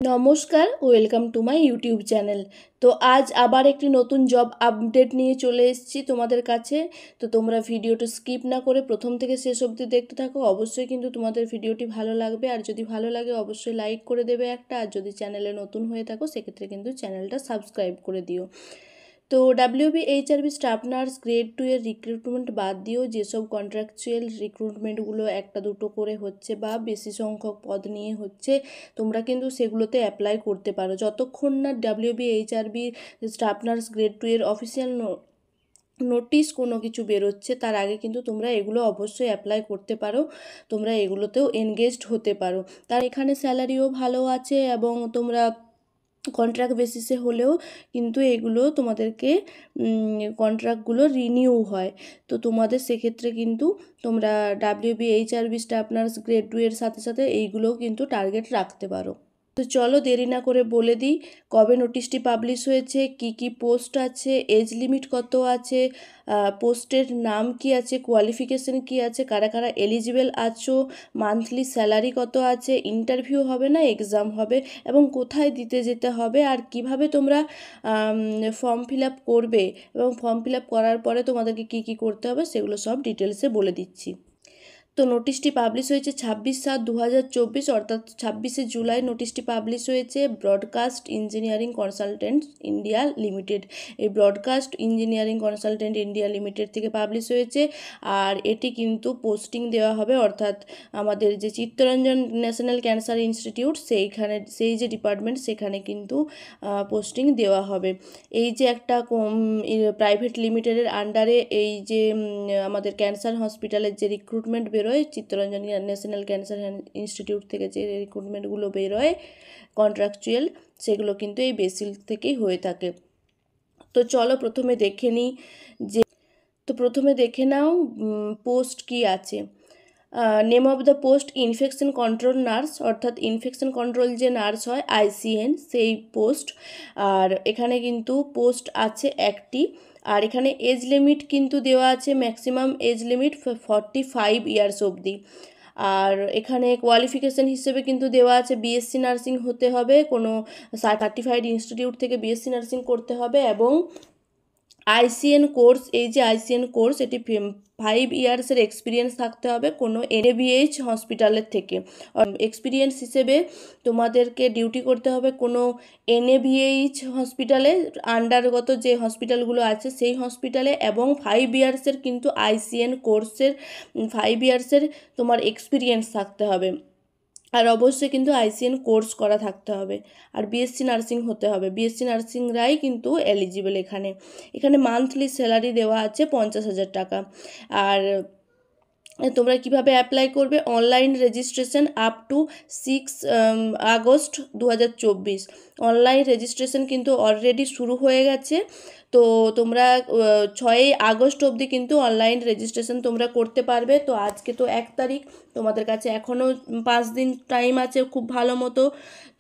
নমস্কার, welcome to my YouTube channel. তো আজ আবার একটি নতুন জব আপডেট নিয়ে চলে এসেছি তোমাদের কাছে। তো তোমরা ভিডিওটা স্কিপ না করে প্রথম থেকে শেষ অবধি দেখতে থাকো। অবশ্যই কিন্তু তোমাদের ভিডিওটি ভালো লাগবে, আর যদি ভালো লাগে অবশ্যই লাইক করে দেবে একটা, আর যদি চ্যানেলে নতুন হয়ে থাকো সেক্ষেত্রে কিন্তু চ্যানেলটা সাবস্ক্রাইব করে দিও। তো WBHRB স্টাফ নার্স গ্রেড 2 এর রিক্রুটমেন্ট বাদ দিয়েও যেসব কন্ট্রাকচুয়াল রিক্রুটমেন্টগুলো একটা দুটো করে হচ্ছে বা বেশি সংখ্যক পদ নিয়ে হচ্ছে, তোমরা কিন্তু সেগুলোতে অ্যাপ্লাই করতে পারো। যতক্ষণ না WBHRB স্টাফ নার্স গ্রেড 2 এর অফিসিয়াল নোটিশ কোনো কিছু বেরোচ্ছে তার আগে কিন্তু তোমরা এগুলো অবশ্যই অ্যাপ্লাই করতে পারো। তোমরা এগুলোতেও এনগেজড হতে পারো। তার এখানে স্যালারিও ভালো আছে এবং তোমরা কন্ট্রাক্ট বেসিসে হলেও কিন্তু এগুলো তোমাদেরকে কন্ট্রাক্টগুলো রিনিউ হয়। তো তোমাদের সেক্ষেত্রে কিন্তু তোমরা WBHRB স্টাফ নার্স গ্রেড 2 এর সাথে সাথে এইগুলোও কিন্তু টার্গেট রাখতে পারো। তো চলো দেরি না করে বলে দিই কবে নোটিশটি পাবলিশ হয়েছে, কি কি পোস্ট আছে, এজ লিমিট কত আছে, পোস্টের নাম কি আছে, কোয়ালিফিকেশন কি আছে, কারা কারা এলিজিবল আছো, মান্থলি স্যালারি কত আছে, ইন্টারভিউ হবে না এক্সাম হবে, এবং কোথায় দিতে যেতে হবে, আর কিভাবে তোমরা ফর্ম ফিল আপ করবে এবং ফর্ম ফিল আপ করার পরে তোমাদেরকে কি কি করতে হবে সেগুলো সব ডিটেলসে বলে দিচ্ছি। তো নোটিশটি পাবলিশ হয়েছে 26/7/2024, অর্থাৎ 26শে জুলাই নোটিশটি পাবলিশ হয়েছে। Broadcast engineering consultant India limited, এই broadcast engineering consultant India limited থেকে পাবলিশ হয়েছে। আর এটি কিন্তু পোস্টিং দেওয়া হবে, অর্থাৎ আমাদের যে চিত্তরঞ্জন ন্যাশনাল ক্যান্সার ইনস্টিটিউট সেই যে ডিপার্টমেন্ট সেখানে কিন্তু পোস্টিং দেওয়া হবে। এই যে একটা প্রাইভেট লিমিটেডের আন্ডারে এই যে আমাদের ক্যান্সার হসপিটালের যে রিক্রুটমেন্ট বেরোয়, চিত্তরঞ্জন ন্যাশনাল ক্যান্সার ইনস্টিটিউট থেকে যে রিক্রুটমেন্টগুলো বেরোয় কন্ট্রাকচুয়াল, সেগুলো কিন্তু এই বেসিল থেকেই হয়ে থাকে। তো চলো প্রথমে দেখে নিই প্রথমে দেখে নাও পোস্ট কি আছে। Name of the post infection control nurse, অর্থাৎ ইনফেকশন কন্ট্রোল যে নার্স হয় ICN সেই পোস্ট। আর এখানে কিন্তু পোস্ট আছে একটি। আর এখানে এজ লিমিট কিন্তু দেওয়া আছে, ম্যাক্সিমাম এজ লিমিট 45 ইয়ার্স অবধি। আর এখানে কোয়ালিফিকেশান হিসেবে কিন্তু দেওয়া আছে BSc নার্সিং হতে হবে, কোনো সার্টিফাইড ইনস্টিটিউট থেকে BSc নার্সিং করতে হবে, এবং ICN কোর্স, এই যে ICN কোর্স এটি 5 ইয়ার্সের এক্সপিরিয়েন্স থাকতে হবে কোনো NABH হসপিটালের থেকে। এক্সপিরিয়েন্স হিসেবে তোমাদেরকে ডিউটি করতে হবে কোনো NABH হসপিটালে, আন্ডারগত যে হসপিটালগুলো আছে সেই হসপিটালে, এবং 5 ইয়ার্সের কিন্তু ICN কোর্সের 5 ইয়ার্সের তোমার এক্সপিরিয়েন্স থাকতে হবে। আর অবশ্যই কিন্তু ICN কোর্স করা থাকতে হবে, আর BSc নার্সিং হতে হবে। BSc নার্সিংরাই কিন্তু এলিজিবল। এখানে মান্থলি স্যালারি দেওয়া আছে 50,000 টাকা। আর তোমরা কিভাবে অ্যাপ্লাই করবে, online registration up to 6 August 2024। Online registration কিন্তু অলরেডি শুরু হয়ে গেছে। তো তোমরা 6 আগস্ট অবধি কিন্তু অনলাইন রেজিস্ট্রেশন তোমরা করতে পারবে। তো আজকে তো 1 তারিখ, তোমাদের কাছে এখনও 5 দিন টাইম আছে খুব ভালো মতো।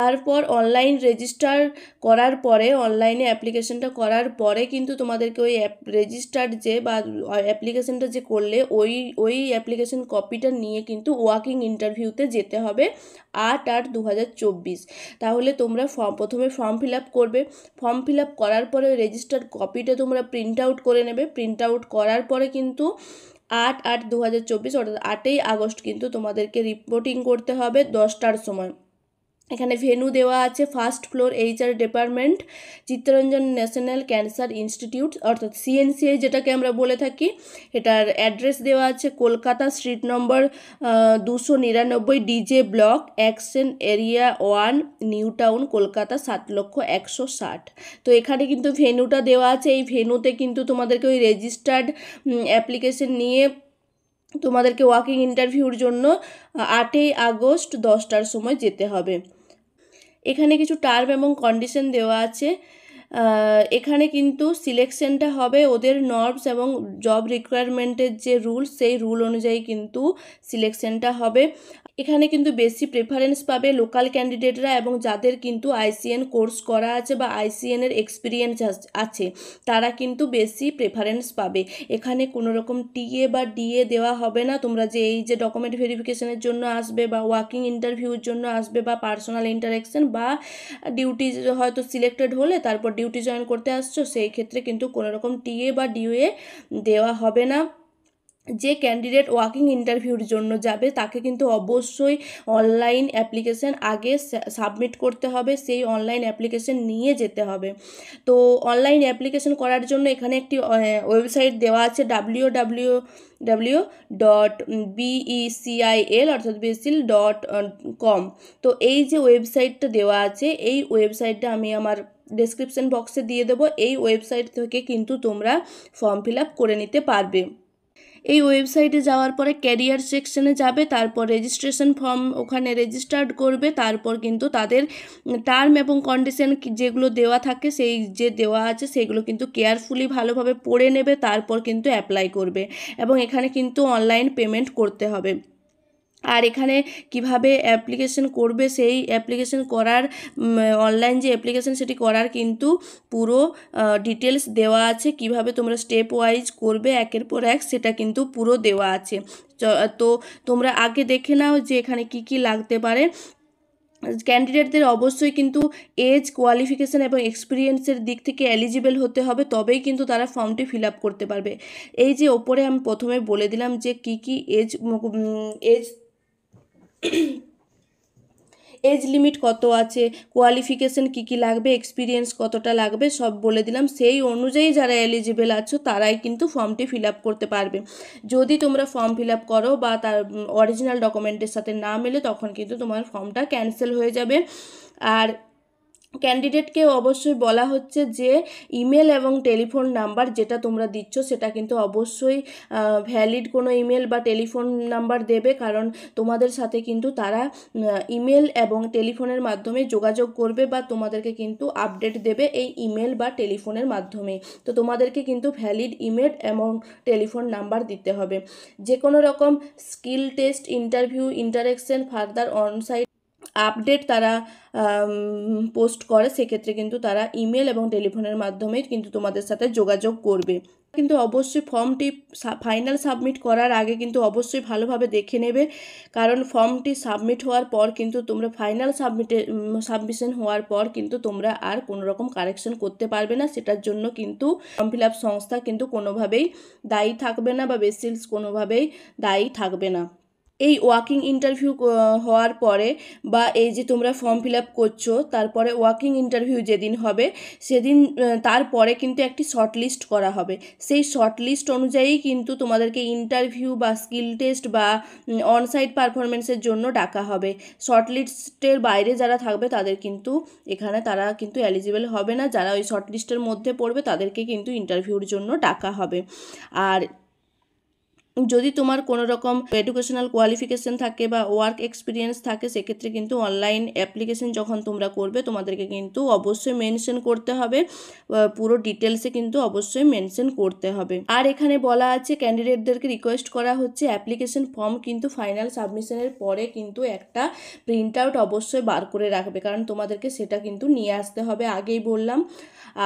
তারপর অনলাইন রেজিস্টার করার পরে, অনলাইনে অ্যাপ্লিকেশনটা করার পরে কিন্তু তোমাদেরকে ওই রেজিস্টার্ড যে বা অ্যাপ্লিকেশনটা যে করলে ওই অ্যাপ্লিকেশন কপিটা নিয়ে কিন্তু ওয়াকিং ইন্টারভিউতে যেতে হবে 8/8/2024। তাহলে তোমরা প্রথমে ফর্ম ফিল আপ করবে। ফর্ম ফিল আপ করার পরে রেজিস্টার্ড কপিটা তোমরা প্রিন্ট আউট করে নেবে। প্রিন্ট আউট করার পরে কিন্তু 8/8/2024 অর্থাৎ 8ই আগস্ট কিন্তু তোমাদেরকে রিপোর্টিং করতে হবে 10টার সময়। এখানে ভেন্যু দেওয়া আছে 1st floor HR department, Chittaranjan national cancer institute, অর্থাৎ CNCI যেটাকে আমরা বলে থাকি। এটার অ্যাড্রেস দেওয়া আছে কলকাতা, স্ট্রিট নম্বর 299, DJ block, action area 1, new town, Kolkata 7,01,60। তো এখানে কিন্তু ভেন্যুটা দেওয়া আছে। এই ভেন্যুতে কিন্তু তোমাদেরকে ওই রেজিস্টার্ড অ্যাপ্লিকেশন নিয়ে তোমাদেরকে ওয়াকিং ইন্টারভিউর জন্য 8ই আগস্ট 10টার সময় যেতে হবে। এখানে কিছু টার্ম এবং কন্ডিশন দেওয়া আছে। এখানে কিন্তু সিলেকশনটা হবে ওদের নর্মস এবং জব রিকোয়ারমেন্টের যে রুলস, সেই রুল অনুযায়ী কিন্তু সিলেকশনটা হবে। এখানে কিন্তু বেশি প্রেফারেন্স পাবে লোকাল ক্যান্ডিডেটরা এবং যাদের কিন্তু আইসিএন কোর্স করা আছে বা আইসিএনের এক্সপিরিয়েন্স আছে তারা কিন্তু বেশি প্রেফারেন্স পাবে। এখানে কোনো রকম টিএ বা ডিএ দেওয়া হবে না। তোমরা যে এই যে ডকুমেন্ট ভেরিফিকেশনের জন্য আসবে বা ওয়ার্কিং ইন্টারভিউর জন্য আসবে বা পার্সোনাল ইন্টারাকশন বা ডিউটি হয়তো সিলেক্টেড হলে তারপর ডিউটি জয়েন করতে আসছো, সেই ক্ষেত্রে কিন্তু কোনো রকম টিএ বা ডিএ দেওয়া হবে না। যে ক্যান্ডিডেট ওয়ার্কিং ইন্টারভিউর জন্য যাবে তাকে কিন্তু অবশ্যই অনলাইন অ্যাপ্লিকেশন আগে সাবমিট করতে হবে, সেই অনলাইন অ্যাপ্লিকেশন নিয়ে যেতে হবে। তো অনলাইন অ্যাপ্লিকেশন করার জন্য এখানে একটি ওয়েবসাইট দেওয়া আছে www.becil অর্থাৎ becil.com। তো এই যে ওয়েবসাইটটা দেওয়া আছে এই ওয়েবসাইটটা আমি আমার ডেসক্রিপশন বক্সে দিয়ে দেবো। এই ওয়েবসাইট থেকে কিন্তু তোমরা ফর্ম ফিল আপ করে নিতে পারবে। এই ওয়েবসাইটে যাওয়ার পরে ক্যারিয়ার সেকশনে যাবে, তারপর রেজিস্ট্রেশন ফর্ম ওখানে রেজিস্টার্ড করবে, তারপর কিন্তু তাদের টার্ম এবং কন্ডিশন যেগুলো দেওয়া থাকে সেই যে দেওয়া আছে সেগুলো কিন্তু কেয়ারফুলি ভালোভাবে পড়ে নেবে, তারপর কিন্তু অ্যাপ্লাই করবে এবং এখানে কিন্তু অনলাইন পেমেন্ট করতে হবে। আর এখানে কিভাবে অ্যাপ্লিকেশন করবে সেই অ্যাপ্লিকেশন করার অনলাইন যে অ্যাপ্লিকেশন সেটি করার কিন্তু পুরো ডিটেলস দেওয়া আছে, কিভাবে তোমরা স্টেপ ওয়াইজ করবে একের পর এক সেটা কিন্তু পুরো দেওয়া আছে। তো তোমরা আগে দেখে নাও যে এখানে কি কি লাগতে পারে। ক্যান্ডিডেটদের অবশ্যই কিন্তু এজ, কোয়ালিফিকেশান এবং এক্সপিরিয়েন্সের দিক থেকে এলিজিবল হতে হবে, তবেই কিন্তু তারা ফর্মটি ফিল আপ করতে পারবে। এই যে ওপরে আমি প্রথমে বলে দিলাম যে কি কি এজ লিমিট কত আছে, কোয়ালিফিকেশান কী কী লাগবে, এক্সপিরিয়েন্স কতটা লাগবে সব বলে দিলাম। সেই অনুযায়ী যারা এলিজিবল আছো তারাই কিন্তু ফর্মটি ফিল আপ করতে পারবে। যদি তোমরা ফর্ম ফিল আপ করো বা তার অরিজিনাল ডকুমেন্টের সাথে না মেলে তখন কিন্তু তোমার ফর্মটা ক্যান্সেল হয়ে যাবে। আর ক্যান্ডিডেটকে অবশ্যই বলা হচ্ছে যে ইমেল এবং টেলিফোন নাম্বার যেটা তোমরা দিচ্ছ সেটা কিন্তু অবশ্যই ভ্যালিড কোনো ইমেল বা টেলিফোন নাম্বার দেবে, কারণ তোমাদের সাথে কিন্তু তারা ইমেল এবং টেলিফোনের মাধ্যমে যোগাযোগ করবে বা তোমাদেরকে কিন্তু আপডেট দেবে এই ইমেল বা টেলিফোনের মাধ্যমে। তো তোমাদেরকে কিন্তু ভ্যালিড ইমেল এবং টেলিফোন নাম্বার দিতে হবে। যে কোনো রকম skill test, interview, interaction, further onsite update তারা পোস্ট করে, সেক্ষেত্রে কিন্তু তারা ইমেল এবং টেলিফোনের মাধ্যমে কিন্তু তোমাদের সাথে যোগাযোগ করবে। কিন্তু অবশ্যই ফর্মটি ফাইনাল সাবমিট করার আগে কিন্তু অবশ্যই ভালোভাবে দেখে নেবে, কারণ ফর্মটি সাবমিট হওয়ার পর কিন্তু তোমরা ফাইনাল সাবমিশন হওয়ার পর কিন্তু তোমরা আর কোনো রকম কারেকশন করতে পারবে না। সেটার জন্য কিন্তু ফর্ম ফিল আপ সংস্থা কিন্তু কোনোভাবেই দায়ী থাকবে না বা বেসিলস কোনোভাবেই দায়ী থাকবে না। এই ওয়ার্কিং ইন্টারভিউ হওয়ার পরে বা এই যে তোমরা ফর্ম ফিল আপ করছো তারপরে ওয়ার্কিং ইন্টারভিউ যেদিন হবে সেদিন তারপরে কিন্তু একটি শর্ট লিস্ট করা হবে। সেই শর্ট লিস্ট অনুযায়ী কিন্তু তোমাদেরকে ইন্টারভিউ বা স্কিল টেস্ট বা অনসাইট পারফরমেন্সের জন্য ডাকা হবে। শর্ট লিস্টের বাইরে যারা থাকবে তাদের কিন্তু এখানে তারা কিন্তু এলিজিবল হবে না। যারা ওই শর্ট লিস্টের মধ্যে পড়বে তাদেরকে কিন্তু ইন্টারভিউর জন্য ডাকা হবে। আর যদি তোমার কোনো রকম এডুকেশনাল কোয়ালিফিকেশান থাকে বা ওয়ার্ক এক্সপিরিয়েন্স থাকে সেক্ষেত্রে কিন্তু অনলাইন অ্যাপ্লিকেশন যখন তোমরা করবে তোমাদেরকে কিন্তু অবশ্যই মেনশন করতে হবে, পুরো ডিটেলসে কিন্তু অবশ্যই মেনশন করতে হবে। আর এখানে বলা আছে ক্যান্ডিডেটদেরকে রিকোয়েস্ট করা হচ্ছে অ্যাপ্লিকেশন ফর্ম কিন্তু ফাইনাল সাবমিশনের পরে কিন্তু একটা প্রিন্ট আউট অবশ্যই বার করে রাখবে, কারণ তোমাদেরকে সেটা কিন্তু নিয়ে আসতে হবে, আগেই বললাম।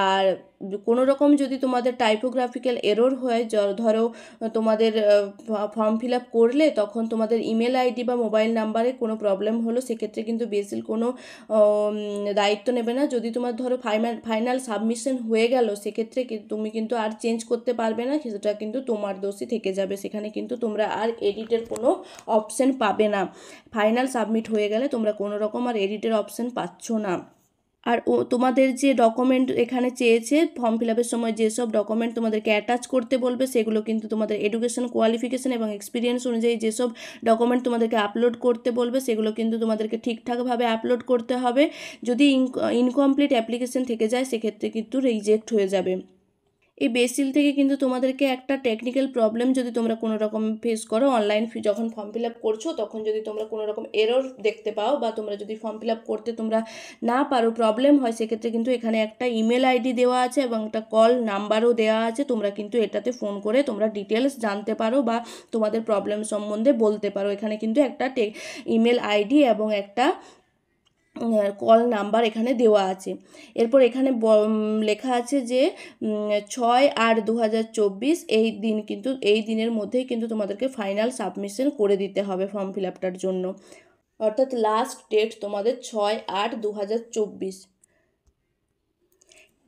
আর কোনো রকম যদি তোমাদের টাইপোগ্রাফিক্যাল এরর হয়, ধরো তোমাদের ফর্ম ফিল আপ করলে তখন তোমাদের ইমেল আইডি বা মোবাইল নাম্বারে কোনো প্রবলেম হলো সেক্ষেত্রে কিন্তু বেসিল কোনো দায়িত্ব নেবে না। যদি তোমার ধরো ফাইনাল সাবমিশন হয়ে গেল সেক্ষেত্রে তুমি কিন্তু আর চেঞ্জ করতে পারবে না, সেটা কিন্তু তোমার দোষই থেকে যাবে। সেখানে কিন্তু তোমরা আর এডিটের কোনো অপশন পাবে না। ফাইনাল সাবমিট হয়ে গেলে তোমরা কোনো রকম আর এডিটের অপশন পাচ্ছ না। আর তোমাদের যে ডকুমেন্ট এখানে চেয়েছে ফর্ম ফিল আপের সময় যেসব ডকুমেন্ট তোমাদেরকে অ্যাটাচ করতে বলবে সেগুলো কিন্তু তোমাদের এডুকেশন কোয়ালিফিকেশান এবং এক্সপিরিয়েন্স অনুযায়ী যেসব ডকুমেন্ট তোমাদেরকে আপলোড করতে বলবে সেগুলো কিন্তু তোমাদেরকে ঠিকঠাকভাবে আপলোড করতে হবে। যদি ইনকমপ্লিট অ্যাপ্লিকেশন থেকে যায় সেক্ষেত্রে কিন্তু রিজেক্ট হয়ে যাবে। এই বেসিল থেকে কিন্তু তোমাদেরকে একটা টেকনিক্যাল প্রবলেম যদি তোমরা কোনো রকম ফেস করো, অনলাইন যখন ফর্ম ফিল আপ করছো তখন যদি তোমরা কোনো রকম এরর দেখতে পাও বা তোমরা যদি ফর্ম ফিল আপ করতে তোমরা না পারো, প্রবলেম হয়, সেক্ষেত্রে কিন্তু এখানে একটা ইমেল আইডি দেওয়া আছে এবং একটা কল নাম্বারও দেওয়া আছে। তোমরা কিন্তু এটাতে ফোন করে তোমরা ডিটেলস জানতে পারো বা তোমাদের প্রবলেম সম্বন্ধে বলতে পারো। এখানে কিন্তু একটা ইমেল আইডি এবং একটা কল নাম্বার এখানে দেওয়া আছে। এরপর এখানে লেখা আছে যে 6/8/2024 এই দিন, কিন্তু এই দিনের মধ্যেই কিন্তু তোমাদেরকে ফাইনাল সাবমিশন করে দিতে হবে ফর্ম ফিল আপটার জন্য, অর্থাৎ লাস্ট ডেট তোমাদের 6/8/2024।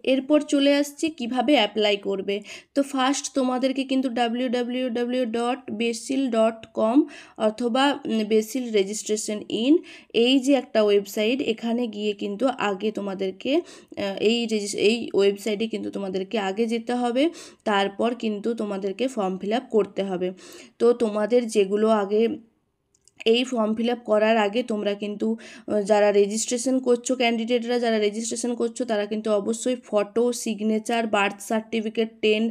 এরপর চলে আসছি কিভাবে অ্যাপ্লাই করবে। তো ফার্স্ট তোমাদেরকে কিন্তু www.besil.com অথবা বেসিল রেজিস্ট্রেশন ইন, এই যে একটা ওয়েবসাইট, এখানে গিয়ে কিন্তু আগে তোমাদেরকে এই ওয়েবসাইটে কিন্তু তোমাদেরকে আগে যেতে হবে, তারপর কিন্তু তোমাদেরকে ফর্ম ফিল আপ করতে হবে। তো তোমাদের যেগুলো আগে এই ফর্ম ফিল আপ করার আগে তোমরা কিন্তু যারা রেজিস্ট্রেশন করছো, ক্যান্ডিডেটরা যারা রেজিস্ট্রেশন করছো তারা কিন্তু অবশ্যই ফটো, সিগনেচার, বার্থ সার্টিফিকেট, 10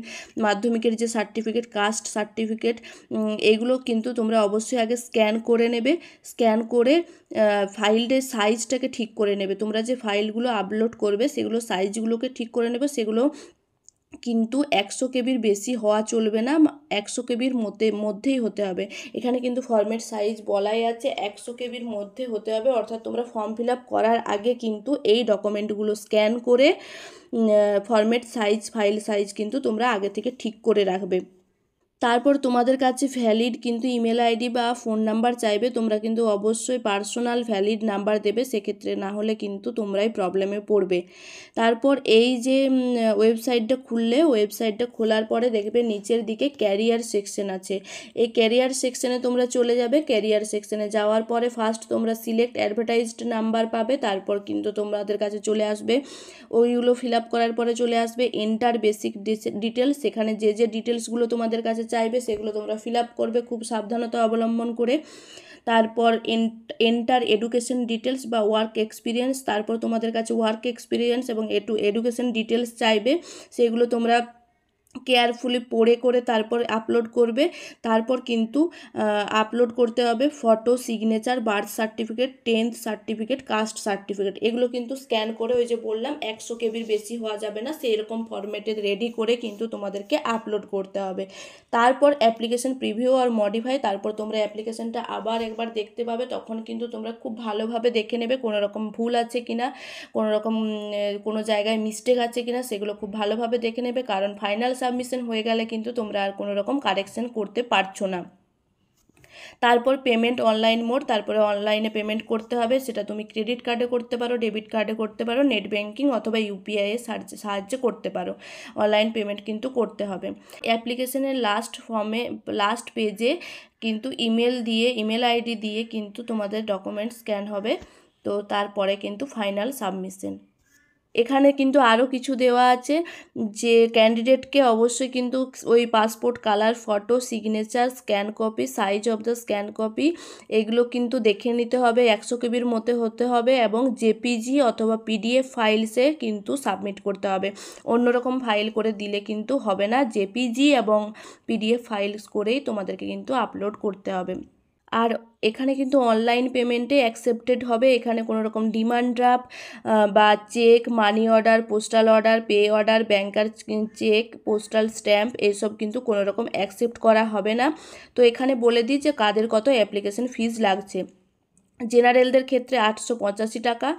মাধ্যমিকের যে সার্টিফিকেট, কাস্ট সার্টিফিকেট, এগুলো কিন্তু তোমরা অবশ্যই আগে স্ক্যান করে নেবে। স্ক্যান করে ফাইলের সাইজটাকে ঠিক করে নেবে। তোমরা যে ফাইলগুলো আপলোড করবে সেগুলো সাইজগুলোকে ঠিক করে নেবে। সেগুলো কিন্তু 100 কেবির বেশি হওয়া চলবে না, 100 কেবির মধ্যেই হতে হবে। এখানে কিন্তু ফর্মেট সাইজ বলাই আছে 100 কেবির মধ্যে হতে হবে, অর্থাৎ তোমরা ফর্ম ফিল আপ করার আগে কিন্তু এই ডকুমেন্টগুলো স্ক্যান করে ফর্মেট সাইজ, ফাইল সাইজ কিন্তু তোমরা আগে থেকে ঠিক করে রাখবে। তারপর তোমাদের কাছে ভ্যালিড কিন্তু ইমেল আইডি বা ফোন নাম্বার চাইবে। তোমরা কিন্তু অবশ্যই পার্সোনাল ভ্যালিড নাম্বার দেবে, সেক্ষেত্রে না হলে কিন্তু তোমরাই প্রবলেমে পড়বে। তারপর এই যে ওয়েবসাইটটা খুললে, ওয়েবসাইটটা খোলার পরে দেখবে নিচের দিকে ক্যারিয়ার সেকশন আছে। এই ক্যারিয়ার সেকশনে তোমরা চলে যাবে। ক্যারিয়ার সেকশনে যাওয়ার পরে ফার্স্ট তোমরা সিলেক্ট অ্যাডভার্টাইজড নাম্বার পাবে, তারপর কিন্তু তোমাদের কাছে চলে আসবে, ওইগুলো ফিল আপ করার পরে চলে আসবে এন্টার বেসিক ডিটেলস। সেখানে যে যে ডিটেলসগুলো তোমাদের কাছে চাইবে সেগুলো তোমরা ফিল আপ করবে খুব সাবধানতা অবলম্বন করে। তারপর এন্টার এডুকেশন ডিটেলস বা ওয়ার্ক এক্সপিরিয়েন্স, তারপর তোমাদের কাছে ওয়ার্ক এক্সপিরিয়েন্স এবং এডুকেশন ডিটেলস চাইবে, সেগুলো তোমরা কেয়ারফুলি পড়ে করে তারপর আপলোড করবে। তারপর কিন্তু আপলোড করতে হবে photo, signature, birth certificate, 10th certificate, caste certificate, এগুলো কিন্তু স্ক্যান করে, ওই যে বললাম 100 কেবির বেশি হওয়া যাবে না, সেই রকম ফরম্যাটে রেডি করে কিন্তু তোমাদেরকে আপলোড করতে হবে। তারপর অ্যাপ্লিকেশন প্রিভিউ আর মডিফাই, তারপর তোমরা অ্যাপ্লিকেশনটা আবার একবার দেখতে পাবে, তখন কিন্তু তোমরা খুব ভালোভাবে দেখে নেবে কোনো রকম ভুল আছে কিনা, কোনো রকম কোনো জায়গায় মিস্টেক আছে কিনা, সেগুলো খুব ভালোভাবে দেখে নেবে, কারণ ফাইনাল সাবমিশন হয়ে গেলে কিন্তু তোমরা আর কোনো রকম কারেকশন করতে পারছো না। তারপর পেমেন্ট অনলাইন মোড, তারপরে অনলাইনে পেমেন্ট করতে হবে, সেটা তুমি ক্রেডিট কার্ডে করতে পারো, ডেবিট কার্ডে করতে পারো, নেট ব্যাঙ্কিং অথবা ইউপিআই এর সাহায্যে করতে পারো। অনলাইন পেমেন্ট কিন্তু করতে হবে। অ্যাপ্লিকেশনের লাস্ট পেজে কিন্তু ইমেল আইডি দিয়ে কিন্তু তোমাদের ডকুমেন্ট স্ক্যান হবে। তো তারপরে কিন্তু ফাইনাল সাবমিশন। এখানে কিন্তু আরও কিছু দেওয়া আছে যে ক্যান্ডিডেটকে অবশ্যই কিন্তু ওই passport colour photo, signature, scan copy, size of the scan copy, এগুলো কিন্তু দেখে নিতে হবে, 100 কেবির মধ্যে হতে হবে এবং জেপিজি অথবা পিডিএফ ফাইলসে কিন্তু সাবমিট করতে হবে। অন্যরকম ফাইল করে দিলে কিন্তু হবে না, জেপিজি এবং পিডিএফ ফাইলস করেই তোমাদেরকে কিন্তু আপলোড করতে হবে। আর এখানে কিন্তু অনলাইন পেমেন্টে অ্যাকসেপ্টেড হবে। এখানে কোনো রকম ডিমান্ড ড্রাফট বা cheque, money order, postal order, pay order, banker cheque, postal stamp, এসব কিন্তু কোনো রকম অ্যাকসেপ্ট করা হবে না। তো এখানে বলে দিই যে কাদের কত অ্যাপ্লিকেশন ফিজ লাগছে। জেনারেলদের ক্ষেত্রে 885 টাকা,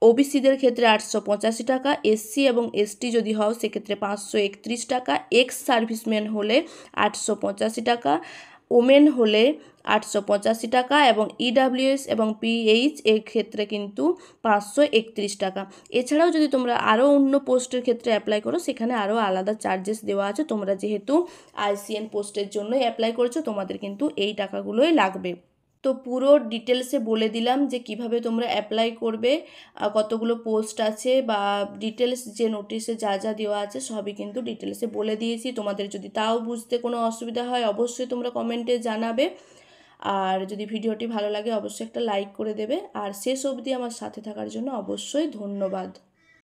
ওবিসিদের ক্ষেত্রে 885 টাকা, এসসি এবং এসটি যদি হও সেক্ষেত্রে 531 টাকা, এক্স সার্ভিসম্যান হলে 885 টাকা, ওমেন হলে 885 টাকা এবং ইডাব্লিউএস এবং পিএইচ এর ক্ষেত্রে কিন্তু 531 টাকা। এছাড়াও যদি তোমরা আরও অন্য পোস্টের ক্ষেত্রে অ্যাপ্লাই করো সেখানে আরও আলাদা চার্জেস দেওয়া আছে। তোমরা যেহেতু আইসিএন পোস্টের জন্যই অ্যাপ্লাই করছো তোমাদের কিন্তু এই টাকাগুলোই লাগবে। তো পুরো ডিটেলসে বলে দিলাম যে কিভাবে তোমরা অ্যাপ্লাই করবে, কতগুলো পোস্ট আছে বা ডিটেলস যে নোটিশে যা যা দেওয়া আছে সবই কিন্তু ডিটেলসে বলে দিয়েছি। তোমাদের যদি তাও বুঝতে কোনো অসুবিধা হয় অবশ্যই তোমরা কমেন্টে জানাবে। আর যদি ভিডিওটি ভালো লাগে অবশ্যই একটা লাইক করে দেবে। আর শেষ অবধি আমার সাথে থাকার জন্য অবশ্যই ধন্যবাদ।